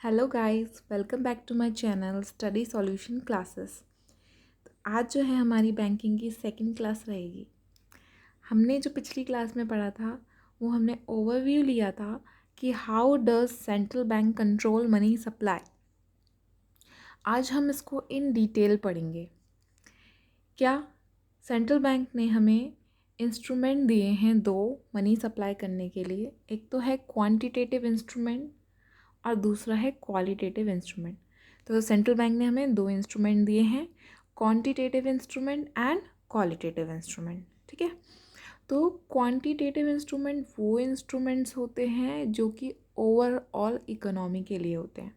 Hello guys, welcome back to my channel study solution classes. आज जो है हमारी बैंकिंग की सेकंड क्लास रहेगी। हमने जो पिछली क्लास में पढ़ा था वो हमने ओवरव्यू लिया था कि how does central bank control money supply. आज हम इसको इन डिटेल पढ़ेंगे। क्या सेंट्रल बैंक ने हमें इंस्ट्रूमेंट दिए हैं दो मनी सप्लाई करने के लिए। एक तो है क्वांटिटेटिव इंस्ट्रूमेंट और दूसरा है क्वालिटेटिव इंस्ट्रूमेंट। तो सेंट्रल बैंक ने हमें दो इंस्ट्रूमेंट दिए हैं, quantitative instrument and qualitative instrument. ठीक है, तो क्वांटिटेटिव इंस्ट्रूमेंट वो इंस्ट्रूमेंट्स होते हैं जो कि ओवरऑल इकोनॉमी के लिए होते हैं।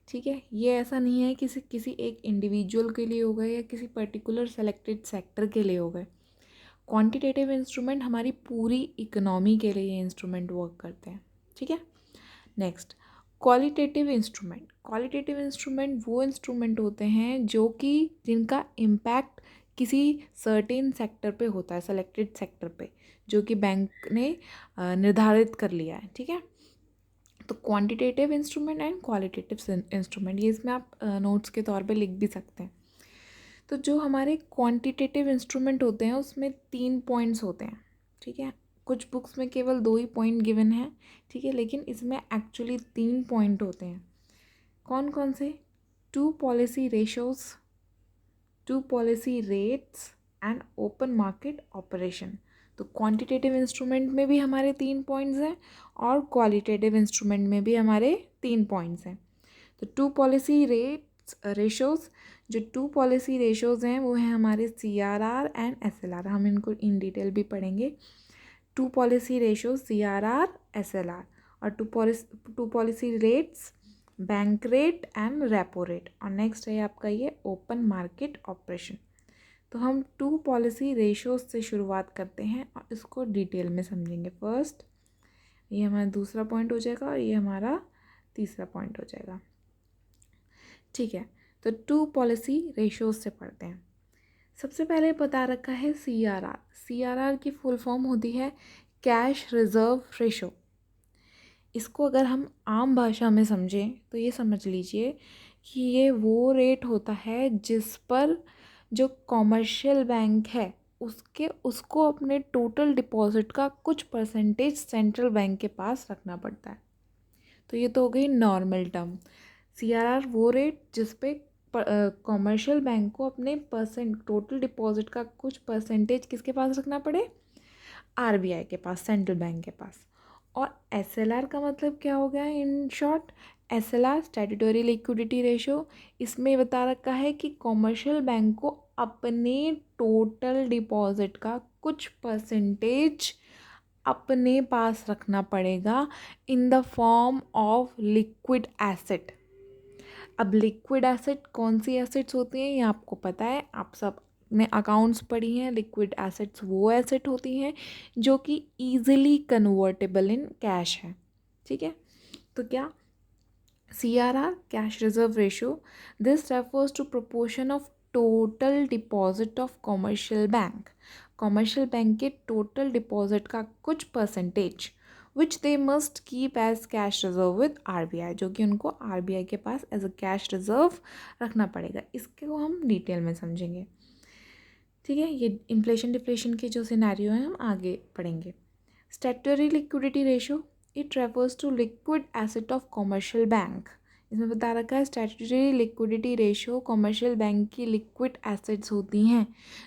ठीक है, ये ऐसा नहीं है कि किसी एक इंडिविजुअल के लिए हो गए या किसी पर्टिकुलर सेलेक्टेड सेक्टर के लिए हो गए। क्वांटिटेटिव इंस्ट्रूमेंट हमारी पूरी इकोनॉमी के लिए ये इंस्ट्रूमेंट वर्क करते हैं। ठीक है, नेक्स्ट क्वालिटेटिव इंस्ट्रूमेंट वो इंस्ट्रूमेंट होते हैं जो कि जिनका इम्पैक्ट किसी सर्टेन सेक्टर पे होता है, सेलेक्टेड सेक्टर पे, जो कि बैंक ने निर्धारित कर लिया है। ठीक है, तो quantitative instrument and qualitative instrument, ये इसमें आप नोट्स के तौर पे लिख भी सकते हैं। तो जो हमारे क्वांटिटेटिव इंस्ट्रूमेंट होते हैं उसमें 3 पॉइंट्स होते हैं। ठीक है, कुछ बुक्स में केवल 2 ही पॉइंट गिवन है। ठीक है, लेकिन इसमें एक्चुअली 3 पॉइंट होते हैं। कौन कौन से? 2 policy ratios, 2 policy rates and open market operation. तो क्वांटिटेटिव इंस्ट्रूमेंट में भी हमारे 3 पॉइंट्स हैं और क्वालिटेटिव इंस्ट्रूमेंट में भी हमारे 3 पॉइंट्स हैं। तो 2 पॉलिसी रेट्स रेशोज़, जो 2 पॉलिसी रेशोज़ हैं वो हैं हमारे CRR एंड SLR। हम इनको इन डिटेल भी पढ़ेंगे। 2 पॉलिसी रेशोज़ CRR SLR और 2 policy rates bank rate and repo rate. और नेक्स्ट है आपका ये ओपन मार्केट ऑपरेशन। तो हम 2 पॉलिसी रेशोज़ से शुरुआत करते हैं और इसको डिटेल में समझेंगे। फर्स्ट ये हमारा दूसरा पॉइंट हो जाएगा और ये हमारा तीसरा पॉइंट हो जाएगा। ठीक है, तो 2 पॉलिसी रेशोज़ से पढ़ते हैं। सबसे पहले बता रखा है CRR। CRR की फुल फॉर्म होती है कैश रिजर्व रेशो। इसको अगर हम आम भाषा में समझें तो ये समझ लीजिए कि ये वो रेट होता है जिस पर जो कॉमर्शियल बैंक है उसको अपने टोटल डिपॉजिट का कुछ परसेंटेज सेंट्रल बैंक के पास रखना पड़ता है। तो ये तो हो गई नॉर्मल टर्म। CRR वो रेट जिस पे कॉमर्शियल बैंक को अपने टोटल डिपॉजिट का कुछ परसेंटेज किसके पास रखना पड़े? RBI के पास, सेंट्रल बैंक के पास। और SLR का मतलब क्या हो गया in short? SLR statutory liquidity ratio. इसमें बता रखा है कि कॉमर्शियल बैंक को अपने टोटल डिपॉजिट का कुछ परसेंटेज अपने पास रखना पड़ेगा in the form of liquid asset. अब लिक्विड एसेट कौन सी एसेट्स होती हैं ये आपको पता है, आप सब ने अकाउंट्स पढ़ी हैं। लिक्विड एसेट्स वो एसेट होती हैं जो कि ईजिली कन्वर्टेबल इन कैश है। ठीक है, तो क्या? CRR cash reserve ratio, this refers to proportion of total deposit of commercial bank. Commercial bank के टोटल डिपॉजिट का कुछ percentage which they must keep as cash reserve with RBI, जो कि उनको RBI के पास एज अ कैश रिजर्व रखना पड़ेगा। इसको हम डिटेल में समझेंगे। ठीक है, ये इन्फ्लेशन डिफ्लेशन के जो सिनेरियो हैं हम आगे पढ़ेंगे। Statutory liquidity ratio, it refers to liquid asset of commercial bank. इसमें बता रखा है statutory liquidity ratio commercial bank की लिक्विड एसेट्स होती हैं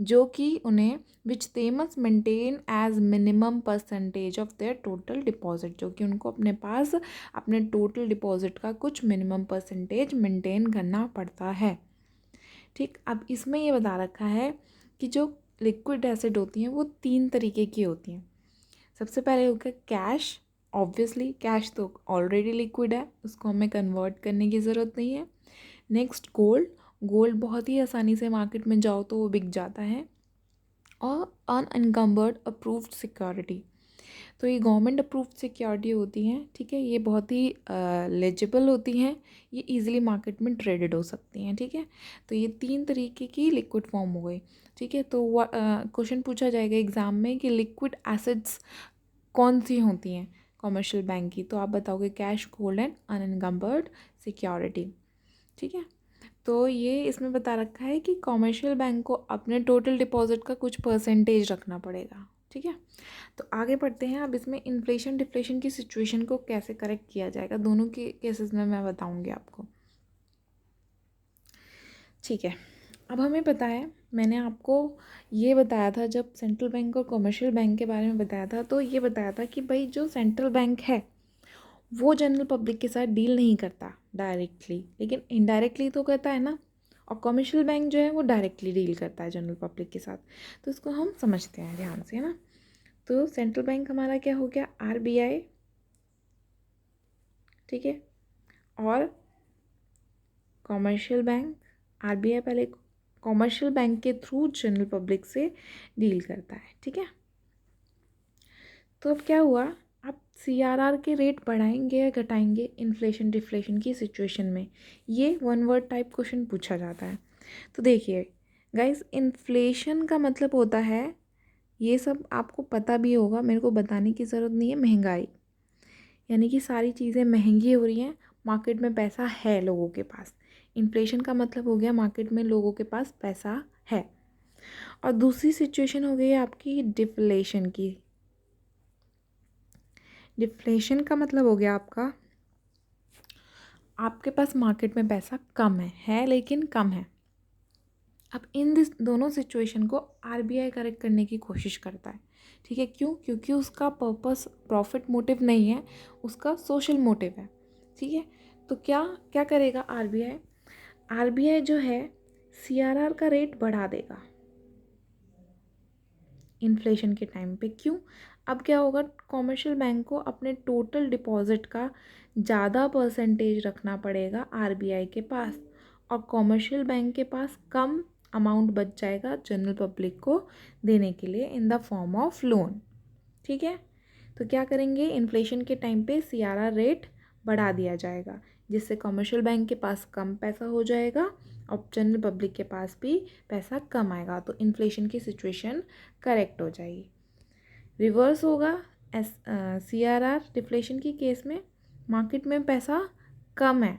जो कि उन्हें which they must maintain as minimum percentage of their total deposit, जो कि उनको अपने पास अपने टोटल डिपॉजिट का कुछ मिनिमम परसेंटेज मेंटेन करना पड़ता है। ठीक, अब इसमें ये बता रखा है कि जो लिक्विड एसेट होती हैं वो 3 तरीके की होती हैं। सबसे पहले हो गया कैश। ऑब्वियसली कैश तो ऑलरेडी लिक्विड है, उसको हमें कन्वर्ट करने की ज़रूरत नहीं है। Next gold. गोल्ड बहुत ही आसानी से मार्केट में जाओ तो वो बिक जाता है। और अनएनकम्बर्ड अप्रूव्ड सिक्योरिटी, तो ये गवर्नमेंट अप्रूव्ड सिक्योरिटी होती हैं। ठीक है, ये बहुत ही लेजिबल होती हैं, ये इजीली मार्केट में ट्रेडेड हो सकती हैं। ठीक है, तो ये 3 तरीके की लिक्विड फॉर्म हो गई। ठीक है, तो क्वेश्चन पूछा जाएगा एग्जाम में कि लिक्विड एसिड्स कौन सी होती हैं कॉमर्शियल बैंक की, तो आप बताओगे cash, gold and unencumbered security. ठीक है, तो ये इसमें बता रखा है कि कॉमर्शियल बैंक को अपने टोटल डिपॉजिट का कुछ परसेंटेज रखना पड़ेगा। ठीक है, तो आगे बढ़ते हैं। अब इसमें इन्फ्लेशन डिफ्लेशन की सिचुएशन को कैसे करेक्ट किया जाएगा, दोनों के केसेस में मैं बताऊंगी आपको। ठीक है, अब हमें पता है, मैंने आपको ये बताया था जब सेंट्रल बैंक और कमर्शियल बैंक के बारे में बताया था, तो ये बताया था कि भाई जो सेंट्रल बैंक है वो जनरल पब्लिक के साथ डील नहीं करता डायरेक्टली, लेकिन इनडायरेक्टली तो करता है ना। और कमर्शियल बैंक जो है वो डायरेक्टली डील करता है जनरल पब्लिक के साथ। तो इसको हम समझते हैं ध्यान से, है ना। तो सेंट्रल बैंक हमारा क्या हो गया, RBI। ठीक है, और कमर्शियल बैंक, RBI पहले कमर्शियल बैंक के थ्रू जनरल पब्लिक से डील करता है। ठीक है, तो अब क्या हुआ, आप CRR के रेट बढ़ाएंगे या घटाएंगे इन्फ्लेशन डिफ्लेशन की सिचुएशन में, ये वन वर्ड टाइप क्वेश्चन पूछा जाता है। तो देखिए गाइस, इन्फ्लेशन का मतलब होता है, ये सब आपको पता भी होगा, मेरे को बताने की ज़रूरत नहीं है, महंगाई। यानी कि सारी चीज़ें महंगी हो रही हैं, मार्केट में पैसा है लोगों के पास। इन्फ्लेशन का मतलब हो गया मार्केट में लोगों के पास पैसा है। और दूसरी सिचुएशन हो गई आपकी डिफ्लेशन की। डिफ्लेशन का मतलब हो गया आपका, आपके पास मार्केट में पैसा कम है लेकिन कम है। अब इन दिस दोनों सिचुएशन को RBI करेक्ट करने की कोशिश करता है। ठीक है, क्यों? क्योंकि उसका पर्पस प्रॉफिट मोटिव नहीं है, उसका सोशल मोटिव है। ठीक है, तो क्या क्या करेगा RBI जो है CRR का रेट बढ़ा देगा इन्फ्लेशन के टाइम पे। क्यों? अब क्या होगा, कॉमर्शियल बैंक को अपने टोटल डिपॉजिट का ज़्यादा परसेंटेज रखना पड़ेगा RBI के पास, और कॉमर्शियल बैंक के पास कम अमाउंट बच जाएगा जनरल पब्लिक को देने के लिए in the form of loan. ठीक है, तो क्या करेंगे, इन्फ्लेशन के टाइम पे CRR रेट बढ़ा दिया जाएगा, जिससे कॉमर्शियल बैंक के पास कम पैसा हो जाएगा और जनरल पब्लिक के पास भी पैसा कम आएगा, तो इन्फ्लेशन की सिचुएशन करेक्ट हो जाएगी। रिवर्स होगा CRR डिफ्लेशन की केस में, मार्केट में पैसा कम है,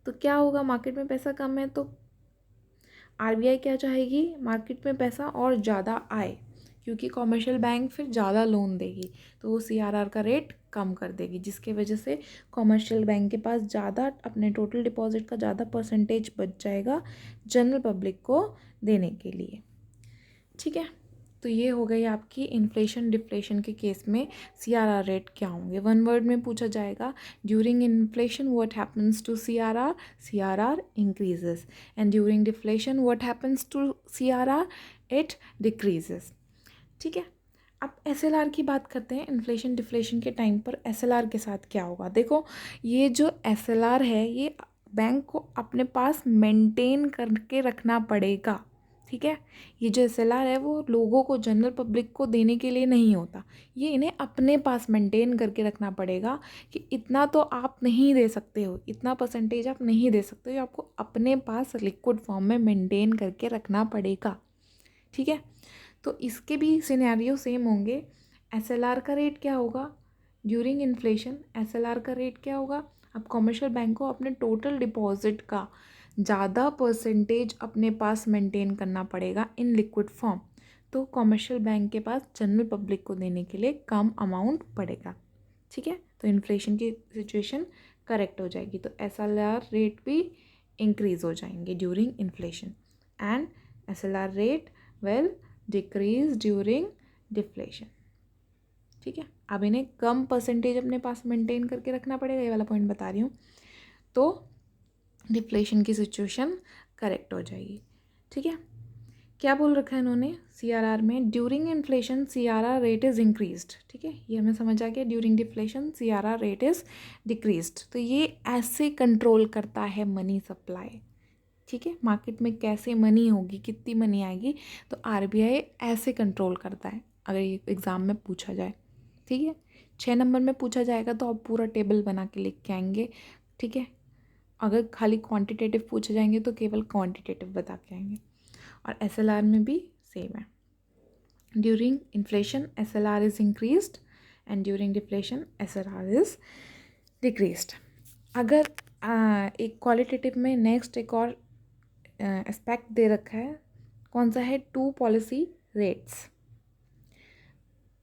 तो क्या होगा, मार्केट में पैसा कम है तो RBI क्या चाहेगी, मार्केट में पैसा और ज़्यादा आए, क्योंकि कॉमर्शियल बैंक फिर ज़्यादा लोन देगी, तो वो CRR का रेट कम कर देगी, जिसके वजह से कॉमर्शियल बैंक के पास ज़्यादा अपने टोटल डिपॉजिट का ज़्यादा परसेंटेज बच जाएगा जनरल पब्लिक को देने के लिए। ठीक है, तो ये हो गई आपकी इन्फ्लेशन डिफ्लेशन के केस में CRR रेट क्या होंगे। वन वर्ड में पूछा जाएगा, during inflation what happens to CRR increases, and during deflation what happens to CRR, it decreases. ठीक है, अब SLR की बात करते हैं। इन्फ्लेशन डिफ्लेशन के टाइम पर SLR के साथ क्या होगा, देखो ये जो SLR है ये बैंक को अपने पास मेंटेन करके रखना पड़ेगा। ठीक है, ये जो SLR है वो लोगों को जनरल पब्लिक को देने के लिए नहीं होता, ये इन्हें अपने पास मेंटेन करके रखना पड़ेगा कि इतना तो आप नहीं दे सकते हो, इतना परसेंटेज आप नहीं दे सकते हो, आपको अपने पास लिक्विड फॉर्म में मेंटेन करके रखना पड़ेगा। ठीक है, तो इसके भी सिनेरियो सेम होंगे। SLR का रेट क्या होगा ड्यूरिंग इन्फ्लेशन, SLR का रेट क्या होगा, अब कमर्शियल बैंक को अपने टोटल डिपॉजिट का ज़्यादा परसेंटेज अपने पास मेंटेन करना पड़ेगा इन लिक्विड फॉर्म, तो कमर्शियल बैंक के पास जनरल पब्लिक को देने के लिए कम अमाउंट पड़ेगा। ठीक है, तो इन्फ्लेशन की सिचुएशन करेक्ट हो जाएगी, तो SLR रेट भी इंक्रीज हो जाएंगे during inflation, and SLR rate will decrease during deflation. ठीक है, अब इन्हें कम परसेंटेज अपने पास मेंटेन करके रखना पड़ेगा, ये वाला पॉइंट बता रही हूँ, तो डिफ्लेशन की सिचुएशन करेक्ट हो जाएगी। ठीक है, क्या बोल रखा है इन्होंने CRR में, during inflation CRR rate is increased. ठीक है, ये हमें समझ आ गया, during deflation CRR rate is decreased, तो ये ऐसे कंट्रोल करता है मनी सप्लाई। ठीक है, मार्केट में कैसे मनी होगी, कितनी मनी आएगी, तो RBI ऐसे कंट्रोल करता है, अगर ये एग्ज़ाम में पूछा जाए। ठीक है, 6 नंबर में पूछा जाएगा तो आप पूरा टेबल बना के लिख के आएंगे। ठीक है, अगर खाली क्वांटिटेटिव पूछे जाएंगे तो केवल क्वांटिटेटिव बता के आएंगे। और SLR में भी सेम है, during inflation SLR is increased and during deflation SLR is decreased. अगर एक क्वालिटेटिव में नेक्स्ट एक और एस्पेक्ट दे रखा है, कौन सा है, 2 पॉलिसी रेट्स।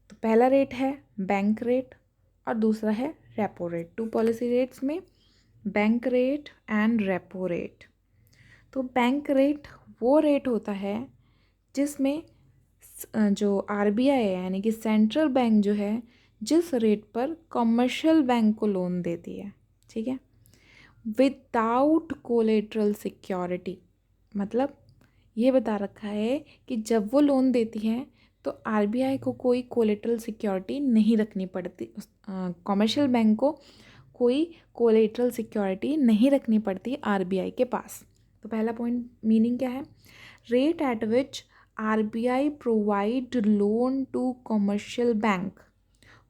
तो पहला रेट है बैंक रेट और दूसरा है रेपो रेट। 2 पॉलिसी रेट्स में bank rate and repo rate. तो बैंक रेट वो रेट होता है जिसमें जो RBI है यानी कि सेंट्रल बैंक जो है, जिस रेट पर कमर्शियल बैंक को लोन देती है, ठीक है, विदाउट कोलेटरल सिक्योरिटी। मतलब ये बता रखा है कि जब वो लोन देती है तो RBI को कोई कोलेटरल सिक्योरिटी नहीं रखनी पड़ती, कमर्शियल बैंक को कोई कोलेटरल सिक्योरिटी नहीं रखनी पड़ती RBI के पास। तो पहला पॉइंट मीनिंग क्या है, rate at which RBI provide loan to commercial bank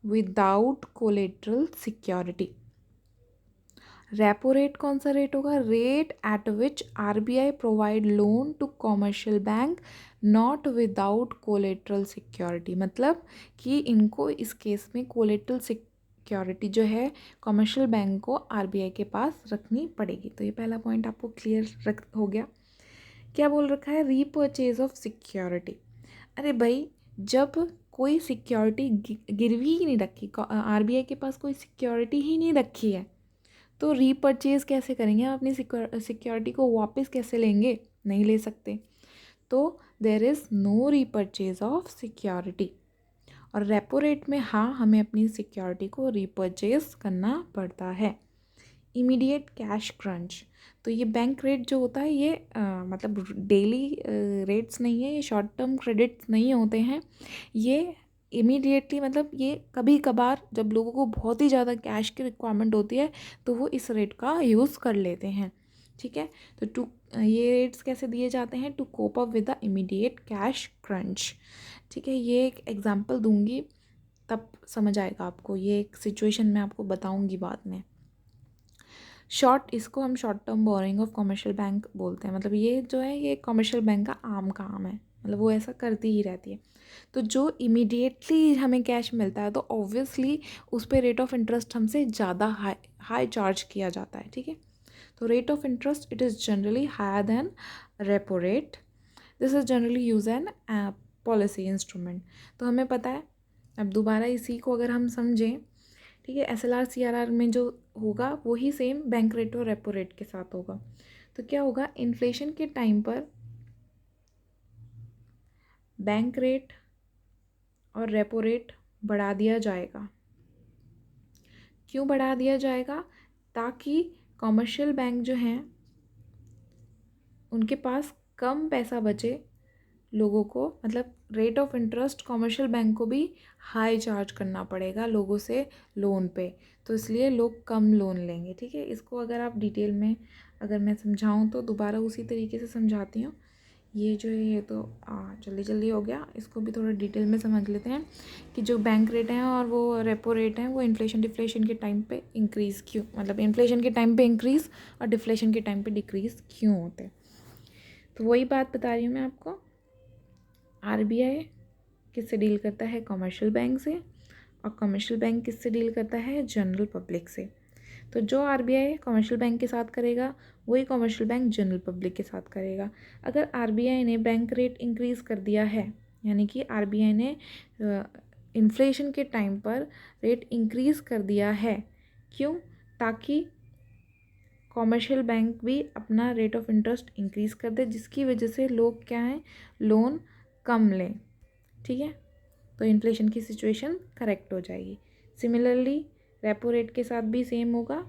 without collateral security. Repo rate कौन सा रेट होगा, rate at which RBI provide loan to commercial bank not without collateral security. मतलब कि इनको इस केस में कोलेटरल सिक्योरिटी जो है कमर्शियल बैंक को RBI के पास रखनी पड़ेगी। तो ये पहला पॉइंट आपको क्लियर हो गया। क्या बोल रखा है, रीपर्चेज ऑफ सिक्योरिटी। अरे भाई, जब कोई सिक्योरिटी गिरवी ही नहीं रखी, RBI के पास कोई सिक्योरिटी ही नहीं रखी है, तो रीपर्चेज कैसे करेंगे, आप अपनी सिक्योरिटी को वापस कैसे लेंगे, नहीं ले सकते। तो there is no repurchase of security. और रेपो रेट में हाँ, हमें अपनी सिक्योरिटी को रीपर्चेज करना पड़ता है। Immediate cash crunch. तो ये बैंक रेट जो होता है ये मतलब डेली रेट्स नहीं है, ये शॉर्ट टर्म क्रेडिट्स नहीं होते हैं, ये इमीडिएटली, मतलब ये कभी कभार जब लोगों को बहुत ही ज़्यादा कैश की रिक्वायरमेंट होती है तो वो इस रेट का यूज़ कर लेते हैं, ठीक है। तो ये रेट्स कैसे दिए जाते हैं, to cope up with the immediate cash crunch, ठीक है। ये एक एग्जांपल दूंगी तब समझ आएगा आपको, ये एक सिचुएशन मैं आपको बताऊंगी बाद में। इसको हम short term borrowing of commercial bank बोलते हैं। मतलब ये जो है ये कमर्शियल बैंक का आम काम है, मतलब वो ऐसा करती ही रहती है। तो जो इमीडिएटली हमें कैश मिलता है तो ऑब्वियसली उस पर रेट ऑफ इंटरेस्ट हमसे ज़्यादा हाई चार्ज किया जाता है, ठीक है। तो rate of interest it is generally higher than repo rate. This is generally use an policy instrument. तो हमें पता है, अब दोबारा इसी को अगर हम समझें, ठीक है, SLR CRR में जो होगा वही सेम बैंक रेट और रेपो रेट के साथ होगा। तो क्या होगा, इन्फ्लेशन के टाइम पर बैंक रेट और रेपो रेट बढ़ा दिया जाएगा। क्यों बढ़ा दिया जाएगा, ताकि कमर्शियल बैंक जो हैं उनके पास कम पैसा बचे लोगों को, मतलब rate of interest commercial bank को भी हाई चार्ज करना पड़ेगा लोगों से लोन पे, तो इसलिए लोग कम लोन लेंगे, ठीक है। इसको अगर आप डिटेल में अगर मैं समझाऊं तो दोबारा उसी तरीके से समझाती हूँ। ये जो है ये तो जल्दी जल्दी हो गया, इसको भी थोड़ा डिटेल में समझ लेते हैं कि जो बैंक रेट हैं और वो रेपो रेट हैं वो इन्फ्लेशन डिफ्लेशन के टाइम पे इंक्रीज़ क्यों, मतलब इन्फ्लेशन के टाइम पे इंक्रीज़ और डिफ्लेशन के टाइम पे डिक्रीज़ क्यों होते हैं। तो वही बात बता रही हूँ मैं आपको। RBI किससे डील करता है, कमर्शियल बैंक से, और कमर्शियल बैंक किससे डील करता है, जनरल पब्लिक से। तो जो RBI कमर्शियल बैंक के साथ करेगा वही कमर्शियल बैंक जनरल पब्लिक के साथ करेगा। अगर RBI ने बैंक रेट इंक्रीज़ कर दिया है, यानी कि RBI ने इन्फ्लेशन के टाइम पर रेट इंक्रीज़ कर दिया है, क्यों, ताकि कमर्शियल बैंक भी अपना रेट ऑफ इंटरेस्ट इंक्रीज़ कर दे, जिसकी वजह से लोग क्या हैं, लोन कम लें, ठीक है। तो इन्फ्लेशन की सिचुएशन करेक्ट हो जाएगी। सिमिलरली रेपो रेट के साथ भी सेम होगा,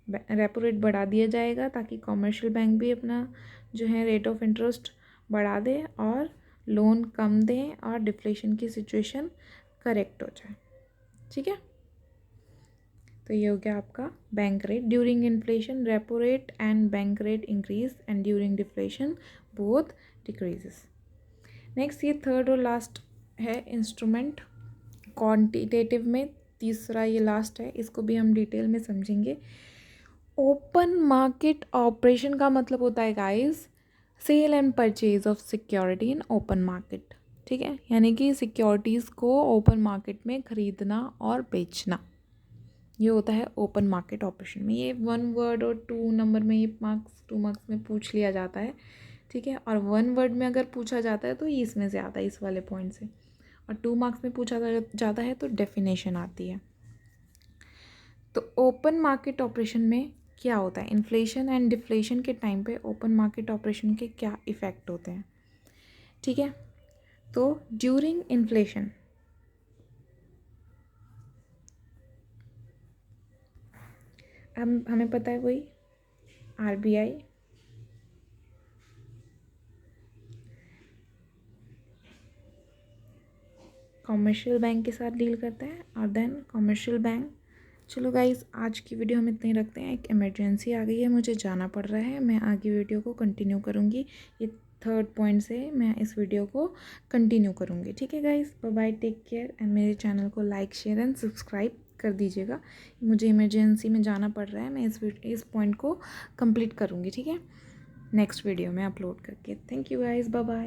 रेपो रेट बढ़ा दिया जाएगा ताकि कमर्शियल बैंक भी अपना जो है रेट ऑफ इंटरेस्ट बढ़ा दे और लोन कम दें और डिफ्लेशन की सिचुएशन करेक्ट हो जाए, ठीक है। तो ये हो गया आपका bank rate. During inflation repo rate and bank rate increase and during deflation both decreases. Next ये थर्ड और लास्ट है इंस्ट्रूमेंट, क्वांटिटेटिव में तीसरा ये लास्ट है, इसको भी हम डिटेल में समझेंगे। ओपन मार्केट ऑपरेशन का मतलब होता है guys sale and purchase of security in open market, ठीक है, यानी कि सिक्योरिटीज़ को ओपन मार्केट में ख़रीदना और बेचना, ये होता है ओपन मार्केट ऑपरेशन में। ये 1 वर्ड और 2 नंबर में, ये 2 मार्क्स में पूछ लिया जाता है, ठीक है। और 1 वर्ड में अगर पूछा जाता है तो ये इसमें से आता है, इस वाले पॉइंट से। और 2 मार्क्स में पूछा जाता है तो डेफिनेशन आती है। तो ओपन मार्केट ऑपरेशन में क्या होता है, इन्फ्लेशन एंड डिफ्लेशन के टाइम पे ओपन मार्केट ऑपरेशन के क्या इफ़ेक्ट होते हैं, ठीक है। तो ड्यूरिंग इन्फ्लेशन हमें पता है वही RBI कॉमर्शियल बैंक के साथ डील करता है, और देन कॉमर्शियल बैंक। चलो गाइस, आज की वीडियो हम इतने ही रखते हैं। एक इमरजेंसी आ गई है, मुझे जाना पड़ रहा है। मैं आगे वीडियो को कंटिन्यू करूँगी, ये 3rd पॉइंट से मैं इस वीडियो को कंटिन्यू करूँगी, ठीक है guys. Bye bye, take care, and मेरे चैनल को लाइक शेयर एंड सब्सक्राइब कर दीजिएगा। मुझे इमरजेंसी में जाना पड़ रहा है, मैं इस पॉइंट को कंप्लीट करूँगी, ठीक है, नेक्स्ट वीडियो में अपलोड करके। Thank you guys, bye bye.